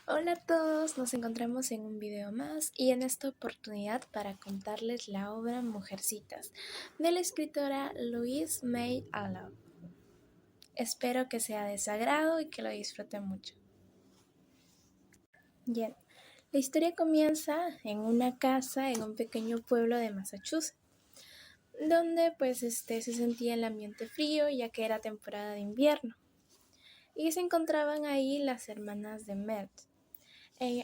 Hola a todos, nos encontramos en un video más y en esta oportunidad para contarles la obra Mujercitas de la escritora Louise May Alcott. Espero que sea de su agrado y que lo disfruten mucho. Bien, la historia comienza en una casa en un pequeño pueblo de Massachusetts, donde se sentía el ambiente frío ya que era temporada de invierno. Y se encontraban ahí las hermanas de Mertz.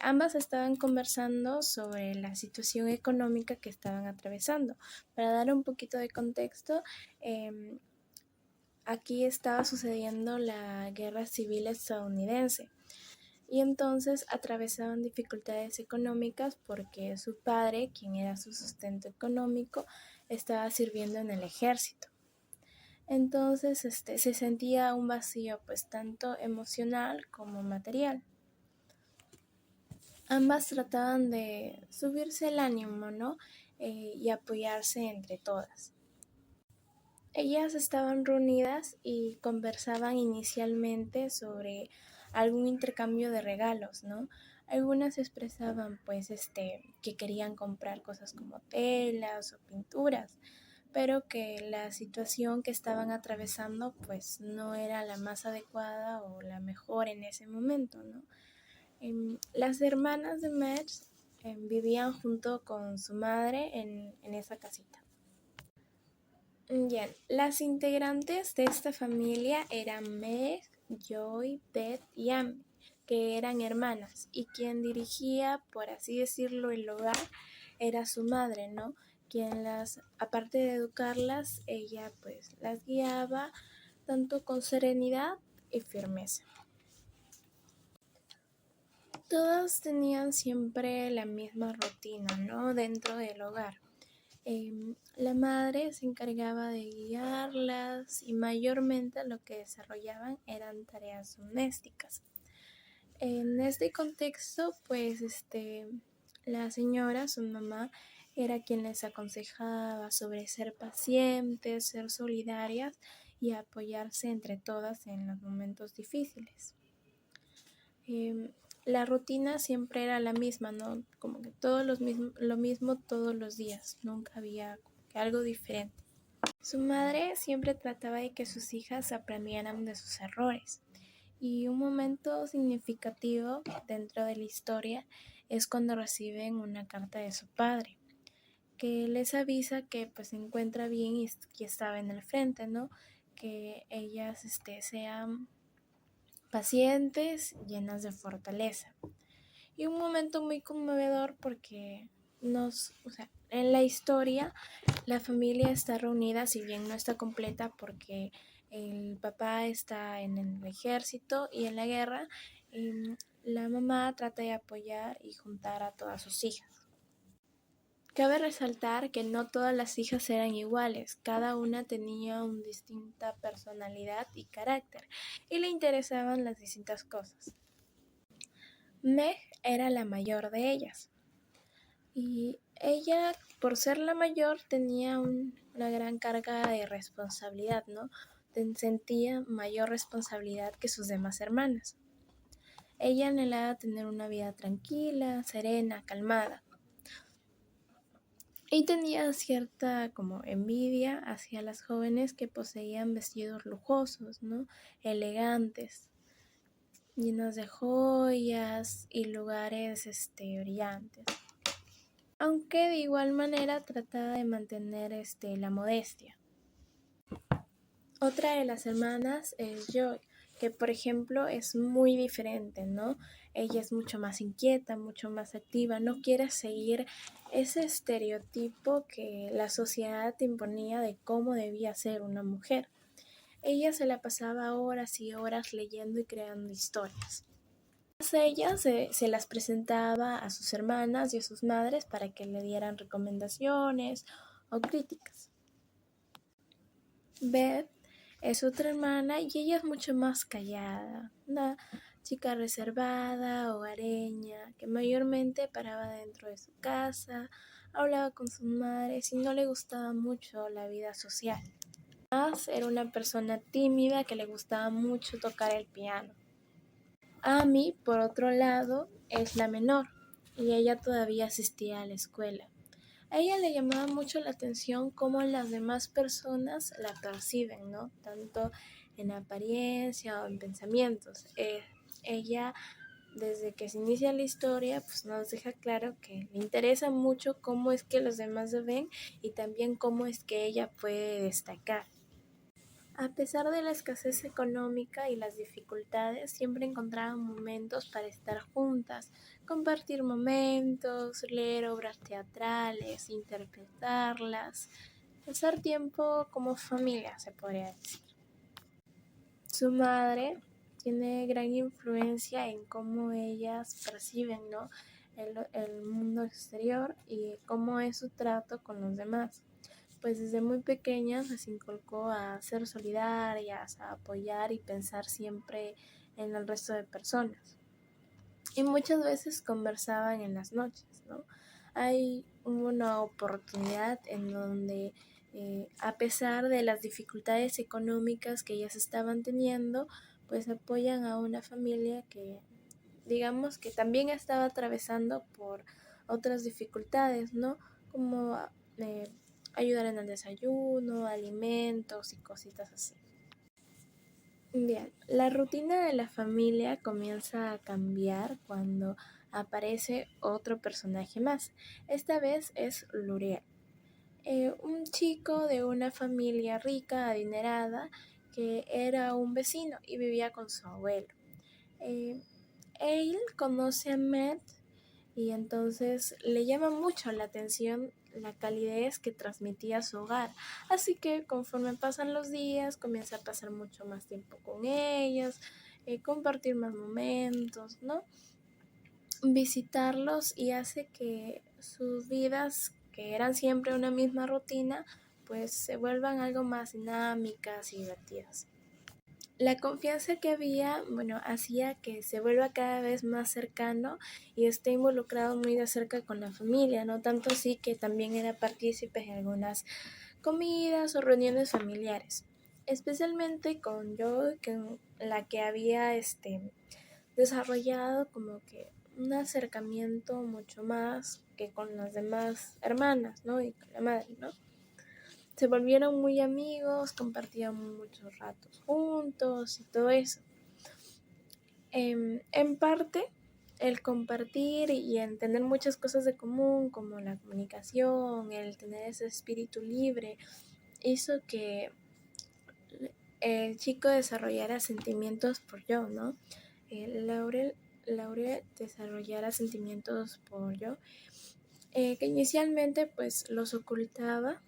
Ambas estaban conversando sobre la situación económica que estaban atravesando. Para dar un poquito de contexto, aquí estaba sucediendo la guerra civil estadounidense y entonces atravesaban dificultades económicas porque su padre, quien era su sustento económico, estaba sirviendo en el ejército. Entonces se sentía un vacío pues tanto emocional como material. Ambas trataban de subirse el ánimo, ¿no? Y apoyarse entre todas. Ellas estaban reunidas y conversaban inicialmente sobre algún intercambio de regalos, ¿no? Algunas expresaban que querían comprar cosas como telas o pinturas, pero que la situación que estaban atravesando pues no era la más adecuada o la mejor en ese momento, ¿no? Las hermanas de Mertz vivían junto con su madre en esa casita. Bien, las integrantes de esta familia eran Meg, Joy, Beth y Amy, que eran hermanas, y quien dirigía, por así decirlo, el hogar era su madre, ¿no? Quien aparte de educarlas, ella pues las guiaba tanto con serenidad y firmeza. Todas tenían siempre la misma rutina, ¿no? Dentro del hogar. La madre se encargaba de guiarlas y mayormente lo que desarrollaban eran tareas domésticas. En este contexto, la señora, su mamá, era quien les aconsejaba sobre ser pacientes, ser solidarias y apoyarse entre todas en los momentos difíciles. La rutina siempre era la misma, ¿no? Como que lo mismo todos los días, nunca había algo diferente. Su madre siempre trataba de que sus hijas aprendieran de sus errores. Y un momento significativo dentro de la historia es cuando reciben una carta de su padre, que les avisa que pues se encuentra bien y que estaba en el frente, ¿no? Que ellas sean pacientes, llenas de fortaleza. Y un momento muy conmovedor porque en la historia la familia está reunida, si bien no está completa porque el papá está en el ejército y en la guerra, la mamá trata de apoyar y juntar a todas sus hijas. Cabe resaltar que no todas las hijas eran iguales, cada una tenía una distinta personalidad y carácter, y le interesaban las distintas cosas. Meg era la mayor de ellas, y ella, por ser la mayor, tenía una gran carga de responsabilidad, ¿no? Sentía mayor responsabilidad que sus demás hermanas. Ella anhelaba tener una vida tranquila, serena, calmada. Y tenía cierta como envidia hacia las jóvenes que poseían vestidos lujosos, ¿no? Elegantes, llenos de joyas y lugares brillantes. Aunque de igual manera trataba de mantener la modestia. Otra de las hermanas es Joy, que por ejemplo es muy diferente, ¿no? Ella es mucho más inquieta, mucho más activa, no quiere seguir ese estereotipo que la sociedad imponía de cómo debía ser una mujer. Ella se la pasaba horas y horas leyendo y creando historias. Ella se las presentaba a sus hermanas y a sus madres para que le dieran recomendaciones o críticas. Beth es otra hermana y ella es mucho más callada, una chica reservada, hogareña, que mayormente paraba dentro de su casa, hablaba con sus madres y no le gustaba mucho la vida social. Además, era una persona tímida que le gustaba mucho tocar el piano. Amy, por otro lado, es la menor y ella todavía asistía a la escuela. A ella le llamaba mucho la atención cómo las demás personas la perciben, ¿no? Tanto en apariencia o en pensamientos. Ella, desde que se inicia la historia, pues nos deja claro que le interesa mucho cómo es que los demás se ven y también cómo es que ella puede destacar. A pesar de la escasez económica y las dificultades, siempre encontraban momentos para estar juntas, compartir momentos, leer obras teatrales, interpretarlas, pasar tiempo como familia, se podría decir. Su madre tiene gran influencia en cómo ellas perciben, ¿no? el mundo exterior y cómo es su trato con los demás. Pues desde muy pequeñas les inculcó a ser solidarias, a apoyar y pensar siempre en el resto de personas. Y muchas veces conversaban en las noches, ¿no? Hay una oportunidad en donde, a pesar de las dificultades económicas que ellas estaban teniendo, pues apoyan a una familia que, digamos, que también estaba atravesando por otras dificultades, ¿no? Como eh, ayudar en el desayuno, alimentos y cositas así. Bien, la rutina de la familia comienza a cambiar cuando aparece otro personaje más. Esta vez es Luriel, un chico de una familia rica, adinerada, que era un vecino y vivía con su abuelo. Eh, Él conoce a Matt y entonces le llama mucho la atención la calidez que transmitía su hogar. Así que conforme pasan los días, comienza a pasar mucho más tiempo con ellas, compartir más momentos, ¿no? Visitarlos y hace que sus vidas, que eran siempre una misma rutina, pues se vuelvan algo más dinámicas y divertidas. La confianza que había, bueno, hacía que se vuelva cada vez más cercano y esté involucrado muy de cerca con la familia, no tanto así que también era partícipe en algunas comidas o reuniones familiares, especialmente con Joy, la que había desarrollado como que un acercamiento mucho más que con las demás hermanas, ¿no? Y con la madre, ¿no? Se volvieron muy amigos, compartían muchos ratos juntos y todo eso. En parte, el compartir y en tener muchas cosas de común, como la comunicación, el tener ese espíritu libre, hizo que el chico desarrollara sentimientos por yo, ¿no? Laurel desarrollara sentimientos por yo, que inicialmente pues los ocultaba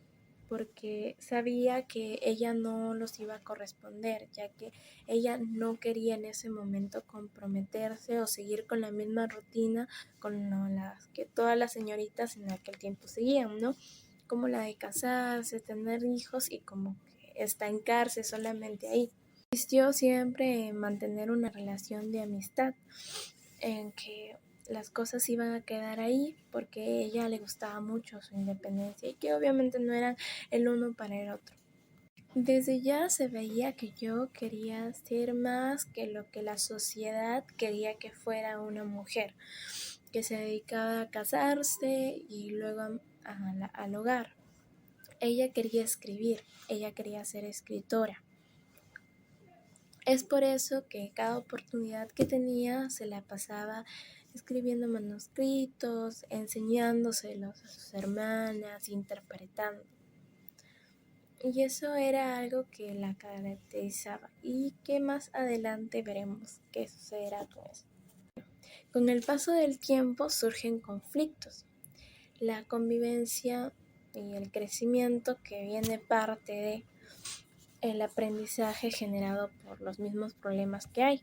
porque sabía que ella no los iba a corresponder, ya que ella no quería en ese momento comprometerse o seguir con la misma rutina con las que todas las señoritas en aquel tiempo seguían, ¿no? Como la de casarse, tener hijos y como que estancarse solamente ahí. Insistió siempre en mantener una relación de amistad, en que las cosas iban a quedar ahí porque a ella le gustaba mucho su independencia y que obviamente no eran el uno para el otro. Desde ya se veía que yo quería ser más que lo que la sociedad quería que fuera una mujer, que se dedicaba a casarse y luego al hogar. Ella quería escribir, ella quería ser escritora. Es por eso que cada oportunidad que tenía se la pasaba escribiendo manuscritos, enseñándoselos a sus hermanas, interpretando. Y eso era algo que la caracterizaba y que más adelante veremos qué sucederá con eso. Con el paso del tiempo surgen conflictos. La convivencia y el crecimiento que viene parte de el aprendizaje generado por los mismos problemas que hay.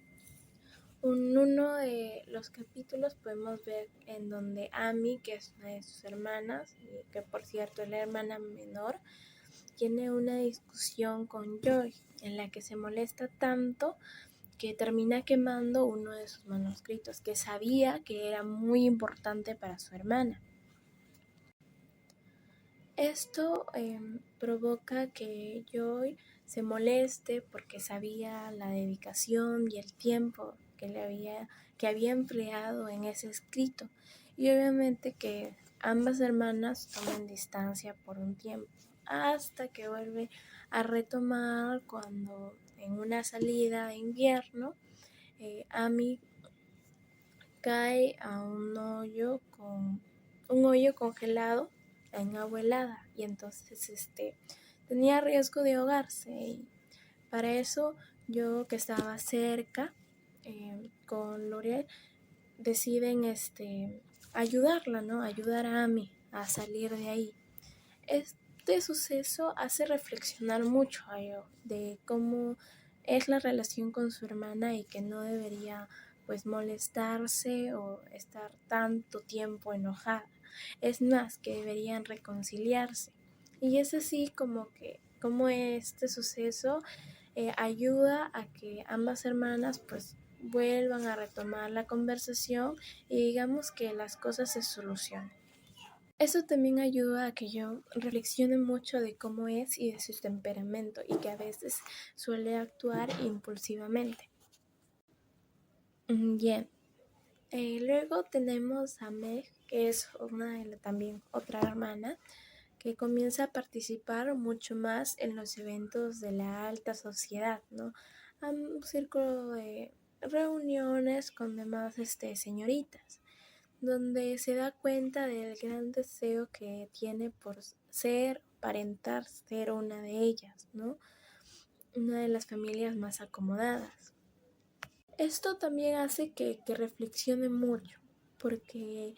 En uno de los capítulos podemos ver en donde Amy, que es una de sus hermanas, y que por cierto es la hermana menor, tiene una discusión con Joy en la que se molesta tanto que termina quemando uno de sus manuscritos que sabía que era muy importante para su hermana. Esto provoca que Joy se moleste porque sabía la dedicación y el tiempo que había empleado en ese escrito. Y obviamente que ambas hermanas toman distancia por un tiempo, hasta que vuelve a retomar cuando en una salida de invierno, Amy cae a un hoyo congelado en agua helada, y entonces tenía riesgo de ahogarse, y para eso yo, que estaba cerca, con L'Oreal, deciden ayudarla, ¿no? Ayudar a Amy a salir de ahí. Este suceso hace reflexionar mucho a yo de cómo es la relación con su hermana, y que no debería pues molestarse o estar tanto tiempo enojada. Es más, que deberían reconciliarse. Y es así como este suceso ayuda a que ambas hermanas pues vuelvan a retomar la conversación, y digamos que las cosas se solucionen. Eso también ayuda a que yo reflexione mucho de cómo es y de su temperamento, y que a veces suele actuar impulsivamente. Bien. Luego tenemos a Meg, que es también otra hermana, que comienza a participar mucho más en los eventos de la alta sociedad, ¿no? A un círculo de reuniones con demás señoritas, donde se da cuenta del gran deseo que tiene por aparentar ser una de ellas, ¿no? Una de las familias más acomodadas. Esto también hace que reflexione mucho, porque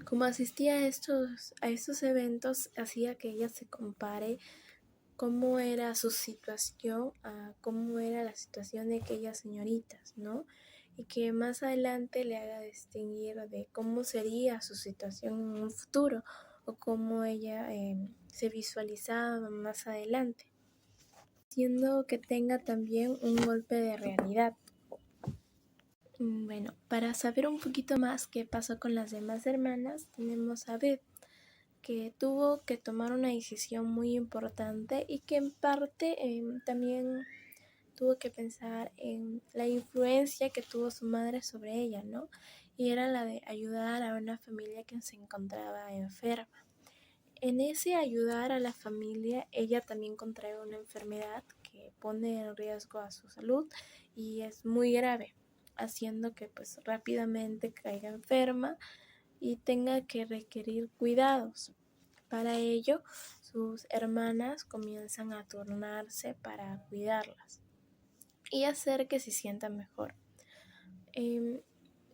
como asistía a estos eventos, hacía que ella se compare cómo era su situación a cómo era la situación de aquellas señoritas, ¿no? Y que más adelante le haga distinguir de cómo sería su situación en un futuro, o cómo ella se visualizaba más adelante, siendo que tenga también un golpe de realidad. Bueno, para saber un poquito más qué pasó con las demás hermanas, tenemos a Beth, que tuvo que tomar una decisión muy importante, y que en parte también tuvo que pensar en la influencia que tuvo su madre sobre ella, ¿no? Y era la de ayudar a una familia que se encontraba enferma. En ese ayudar a la familia, ella también contrae una enfermedad que pone en riesgo a su salud, y es muy grave, haciendo que pues rápidamente caiga enferma y tenga que requerir cuidados. Para ello, sus hermanas comienzan a turnarse para cuidarlas y hacer que se sienta mejor.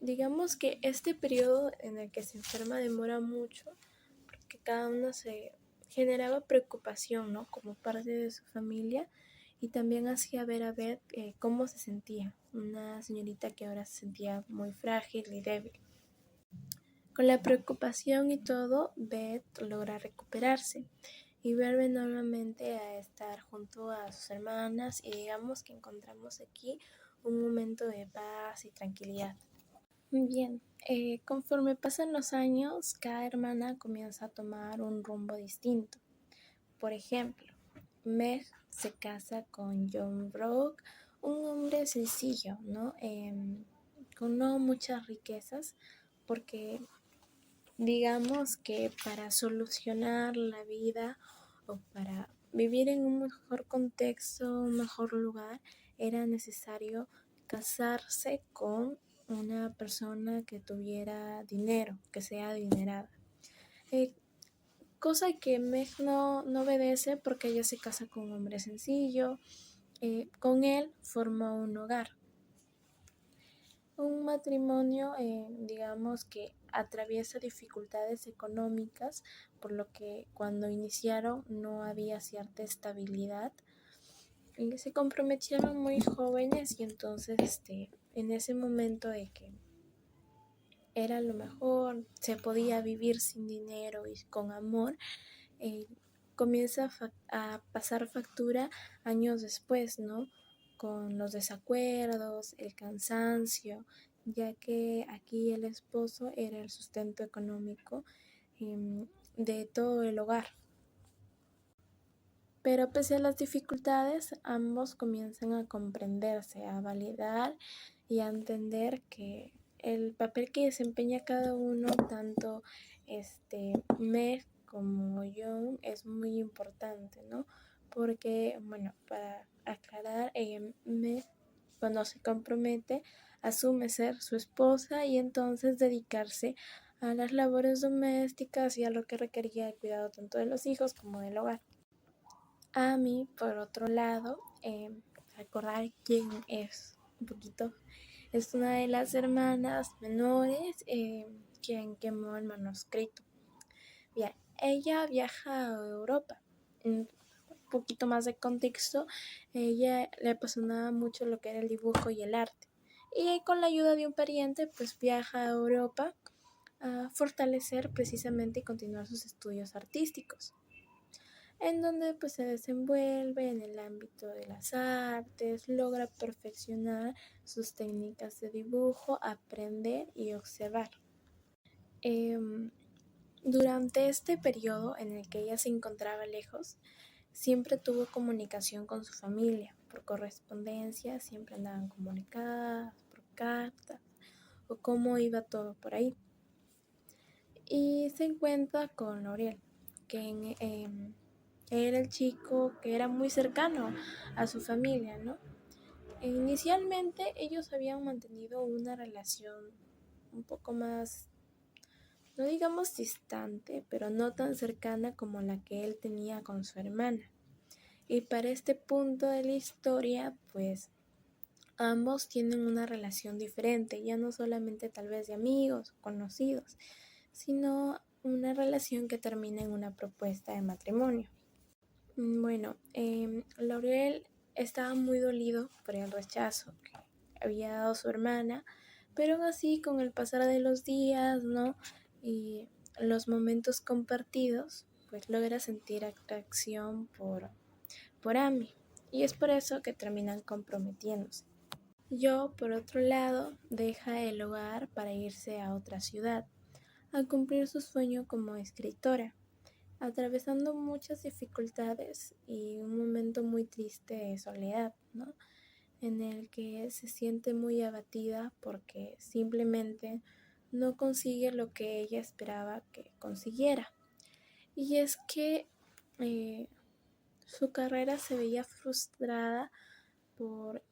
Digamos que este periodo en el que se enferma demora mucho, porque cada uno se generaba preocupación, ¿no? Como parte de su familia, y también hacía ver a Beth cómo se sentía, una señorita que ahora se sentía muy frágil y débil. Con la preocupación y todo, Beth logra recuperarse y vuelve nuevamente a estar junto a sus hermanas, y digamos que encontramos aquí un momento de paz y tranquilidad. Bien, conforme pasan los años, cada hermana comienza a tomar un rumbo distinto. Por ejemplo, Meg se casa con John Brooke, un hombre sencillo, ¿no? Con no muchas riquezas, porque digamos que para solucionar la vida, o para vivir en un mejor contexto, un mejor lugar, era necesario casarse con una persona que tuviera dinero, que sea adinerada. Cosa que Meg no obedece, porque ella se casa con un hombre sencillo, con él forma un hogar. Un matrimonio, digamos que atraviesa dificultades económicas, por lo que cuando iniciaron no había cierta estabilidad, y se comprometieron muy jóvenes, y entonces en ese momento de que era lo mejor, se podía vivir sin dinero y con amor, eh, comienza a pasar factura años después, ¿no? Con los desacuerdos, el cansancio, ya que aquí el esposo era el sustento económico de todo el hogar. Pero pese a las dificultades, ambos comienzan a comprenderse, a validar y a entender que el papel que desempeña cada uno, tanto Meg como Young, es muy importante, ¿no? Porque, bueno, para aclarar, Meg, cuando se compromete, asume ser su esposa y entonces dedicarse a las labores domésticas y a lo que requería el cuidado tanto de los hijos como del hogar. Amy, por otro lado, recordar quién es un poquito, es una de las hermanas menores quien quemó el manuscrito. Bien, ella viaja a Europa. Un poquito más de contexto, ella le apasionaba mucho lo que era el dibujo y el arte. Y con la ayuda de un pariente, pues viaja a Europa a fortalecer precisamente y continuar sus estudios artísticos, en donde pues se desenvuelve en el ámbito de las artes, logra perfeccionar sus técnicas de dibujo, aprender y observar. Durante este periodo en el que ella se encontraba lejos, siempre tuvo comunicación con su familia, por correspondencia, siempre andaban comunicadas, por cartas, o cómo iba todo por ahí. Y se encuentra con Laurel, que era el chico que era muy cercano a su familia, ¿no? Inicialmente ellos habían mantenido una relación un poco más, no digamos distante, pero no tan cercana como la que él tenía con su hermana. Y para este punto de la historia, pues ambos tienen una relación diferente, ya no solamente tal vez de amigos o conocidos, sino una relación que termina en una propuesta de matrimonio. Bueno, Laurel estaba muy dolido por el rechazo que había dado su hermana, pero aún así con el pasar de los días, ¿no? Y los momentos compartidos, pues logra sentir atracción por Amy, y es por eso que terminan comprometiéndose. Yo, por otro lado, deja el hogar para irse a otra ciudad, a cumplir su sueño como escritora, atravesando muchas dificultades y un momento muy triste de soledad, ¿no? En el que se siente muy abatida porque simplemente no consigue lo que ella esperaba que consiguiera. Y es que su carrera se veía frustrada por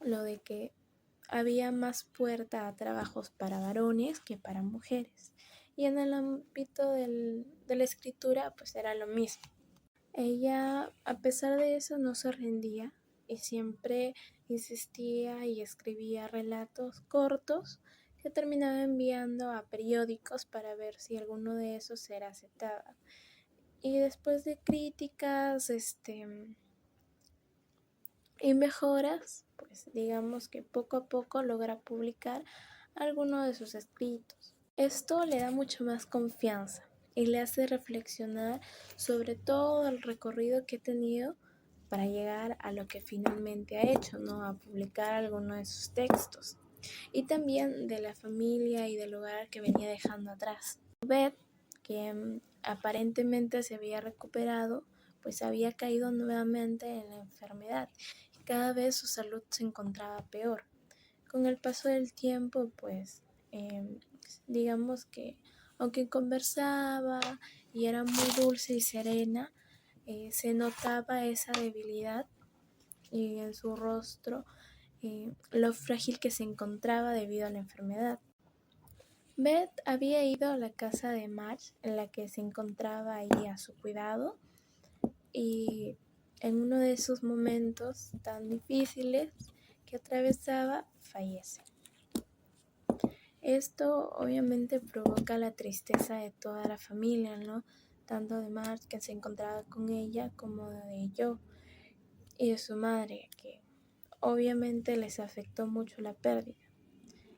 lo de que había más puerta a trabajos para varones que para mujeres. Y en el ámbito de la escritura, pues era lo mismo. Ella, a pesar de eso, no se rendía y siempre insistía y escribía relatos cortos que terminaba enviando a periódicos para ver si alguno de esos era aceptado. Y después de críticas, y mejoras, pues digamos que poco a poco logra publicar algunos de sus escritos. Esto le da mucho más confianza y le hace reflexionar sobre todo el recorrido que ha tenido para llegar a lo que finalmente ha hecho, ¿no? A publicar algunos de sus textos. Y también de la familia y del hogar que venía dejando atrás. Beth, que aparentemente se había recuperado, pues había caído nuevamente en la enfermedad. Cada vez su salud se encontraba peor. Con el paso del tiempo, pues, digamos que aunque conversaba y era muy dulce y serena, se notaba esa debilidad y en su rostro lo frágil que se encontraba debido a la enfermedad. Beth había ido a la casa de Marge, en la que se encontraba ahí a su cuidado, y en uno de esos momentos tan difíciles que atravesaba, fallece. Esto obviamente provoca la tristeza de toda la familia, ¿no? Tanto de Marge, que se encontraba con ella, como de Joe y de su madre, que obviamente les afectó mucho la pérdida,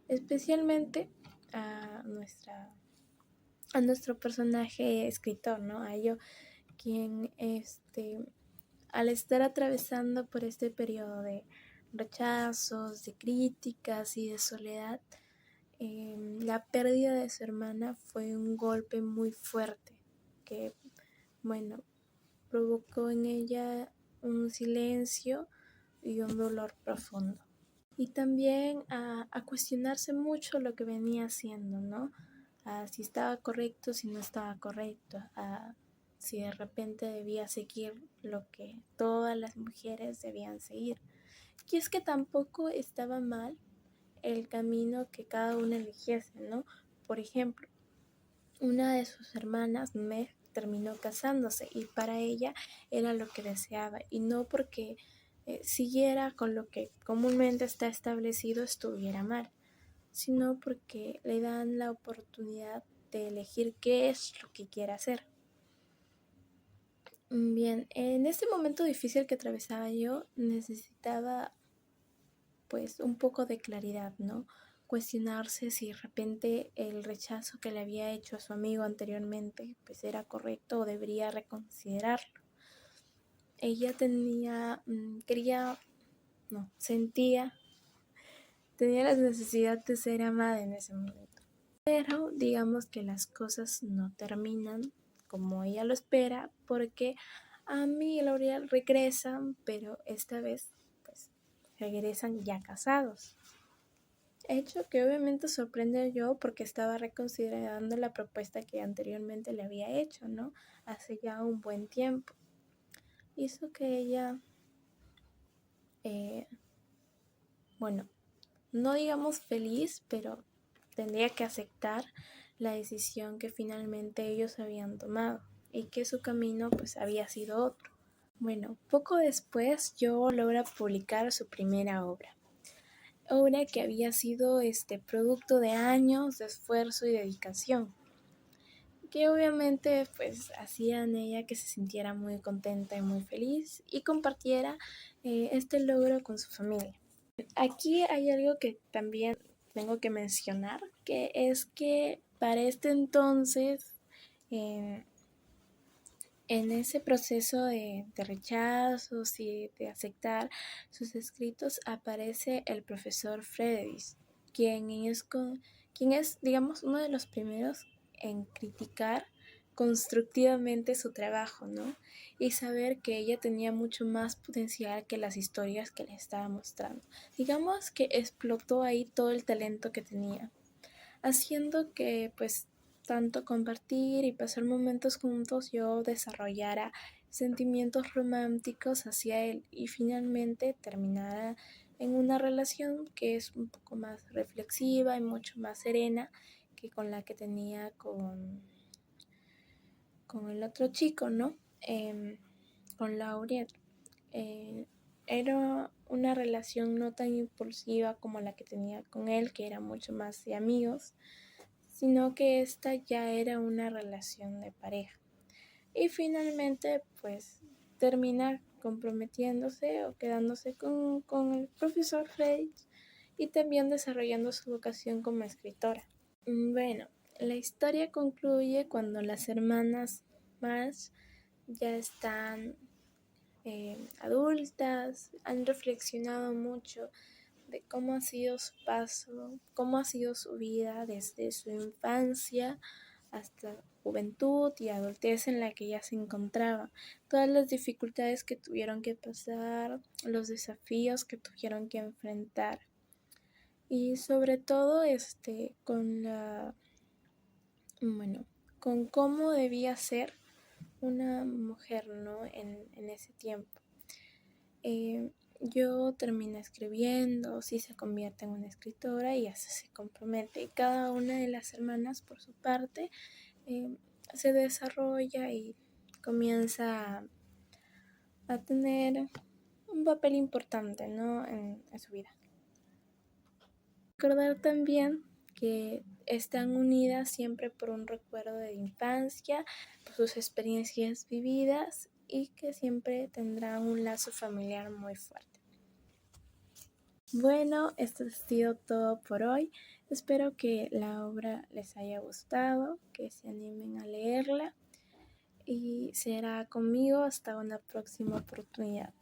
especialmente a nuestro personaje escritor, ¿no? A Joe, quien al estar atravesando por este periodo de rechazos, de críticas y de soledad, la pérdida de su hermana fue un golpe muy fuerte que, bueno, provocó en ella un silencio y un dolor profundo. y también a cuestionarse mucho lo que venía haciendo, ¿no? A si estaba correcto, si no estaba correcto, a si de repente debía seguir lo que todas las mujeres debían seguir. Y es que tampoco estaba mal el camino que cada una eligiese, ¿no? Por ejemplo, una de sus hermanas, Meg, terminó casándose y para ella era lo que deseaba y no porque siguiera con lo que comúnmente está establecido estuviera mal, sino porque le dan la oportunidad de elegir qué es lo que quiere hacer. Bien, en este momento difícil que atravesaba yo, necesitaba pues un poco de claridad, ¿no? Cuestionarse si de repente el rechazo que le había hecho a su amigo anteriormente pues era correcto o debería reconsiderarlo. Ella sentía, tenía la necesidad de ser amada en ese momento. Pero digamos que las cosas no terminan como ella lo espera porque Amy y L'Oreal regresan, pero esta vez pues regresan ya casados. Hecho que obviamente sorprende a Joe porque estaba reconsiderando la propuesta que anteriormente le había hecho, ¿no? Hace ya un buen tiempo. Hizo que ella, eh, bueno, no digamos feliz, pero tendría que aceptar la decisión que finalmente ellos habían tomado y que su camino pues había sido otro. Bueno, poco después Joe logra publicar su primera obra que había sido producto de años de esfuerzo y dedicación, que obviamente pues hacían ella que se sintiera muy contenta y muy feliz y compartiera este logro con su familia. Aquí hay algo que también tengo que mencionar, que es que para este entonces, eh, en ese proceso de rechazos y de aceptar sus escritos, aparece el profesor Friedrich, quien es, digamos, uno de los primeros en criticar constructivamente su trabajo, ¿no? Y saber que ella tenía mucho más potencial que las historias que le estaba mostrando. Digamos que explotó ahí todo el talento que tenía, haciendo que pues tanto compartir y pasar momentos juntos yo desarrollara sentimientos románticos hacia él y finalmente terminara en una relación que es un poco más reflexiva y mucho más serena que con la que tenía con el otro chico, ¿no? Con Lauriet. Eh, Era una relación no tan impulsiva como la que tenía con él, que era mucho más de amigos, sino que esta ya era una relación de pareja. Y finalmente, pues, termina comprometiéndose o quedándose con el profesor Frey y también desarrollando su vocación como escritora. Bueno, la historia concluye cuando las hermanas Marsh ya están adultas, han reflexionado mucho de cómo ha sido su paso, cómo ha sido su vida desde su infancia hasta juventud y adultez en la que ya se encontraba, todas las dificultades que tuvieron que pasar, los desafíos que tuvieron que enfrentar y sobre todo con cómo debía ser una mujer, ¿no? En ese tiempo. Yo termino escribiendo, sí se convierte en una escritora y así se compromete. Y cada una de las hermanas, por su parte, eh, se desarrolla y comienza a tener un papel importante, ¿no? en su vida. Recordar también que están unidas siempre por un recuerdo de infancia, por sus experiencias vividas y que siempre tendrán un lazo familiar muy fuerte. Bueno, esto ha sido todo por hoy. Espero que la obra les haya gustado, que se animen a leerla y será conmigo hasta una próxima oportunidad.